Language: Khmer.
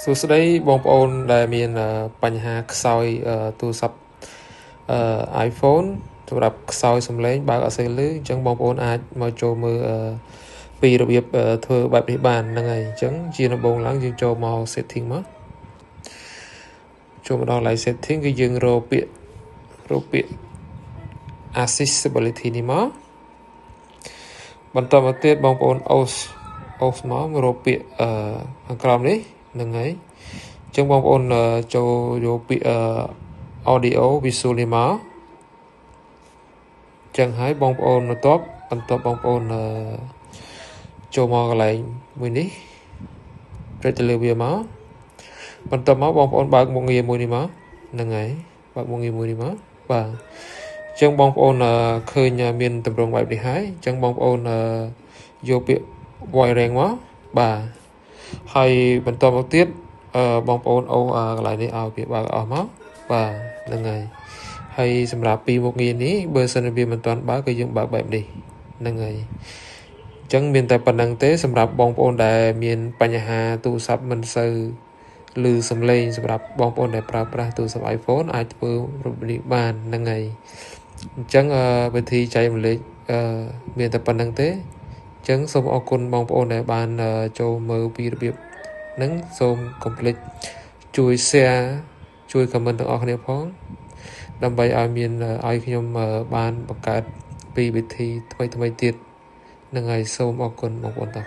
សួស្តីបងប្អូនដែលមានបញ្ហាខ្សោយទូរស័ព្ទiPhone សម្រាប់ខ្សោយសំឡេងបើកអត់សូវលឺអញ្ចឹងបងប្អូនអាចមកចូលមើលពីរបៀបធ្វើបែបនេះបានហ្នឹងហើយអញ្ចឹងជាដំបូងឡើងយើងចូលមក setting មកចូលមកដល់ Live setting គឺយើងរកពាក្យ accessibility នេះមកបន្តមកទៀតបងប្អូនអូសមករកពាក្យខាងក្រោមនេះហ្នឹងហើយអញ្ចឹងបងប្អូនចូលយកពាក្យaudio visual នេះមកអញ្ចឹងហើយបងប្អូនបន្ទាប់បងប្អូនចូលមកកន្លែងមួយនេះចុចទៅលើវាមកបន្ទាប់មកបងប្អូនបើកមុខងារមួយនេះមកហ្នឹងហើយបើកមុខងារមួយនេះមកបាទអញ្ចឹងបងប្អូនឃើញមានតម្រងបែបនេះហើយអញ្ចឹងបងប្អូនយកពាក្យ voice rank មកបាទហើយបន្តមកទៀតបងប្អូនអូកន្លែងនេះឲ្យវាបើកអស់មកបាទហ្នឹងហើយសម្រាប់ពីមុខងារនេះបើសិនវាមិនទាន់បើកគឺយើងបើកបែបនេះហ្នឹងហើយអញ្ចឹងមានតែប៉ុណ្្នឹងទេសម្រាប់បងប្អូនដែលមានបញ្ហាទូរស័ព្ទមិនសូវឮសំឡេងសម្រាប់បងប្អូនដែលប្រើប្រាស់ទូរស័ព្ទ iPhone អាចធ្វើរបៀបនេះបានហ្នឹងហើយអញ្ចឹងវិធីចែករំលែកមានតែប៉ុណ្្នឹងទេអញ្ចឹងសូមអរគុណបងប្អូនដែលបានចូលមើលពីរបៀបហ្នឹងសូមកុំភ្លេចជួយ share ជួយ comment ទាំងអស់គ្នាផងដើម្បីឲ្យខ្ញុំបានបង្កើតពីវិធីថ្មីទៀតហ្នឹងហើយសូមអរគុណបងប្អូនតា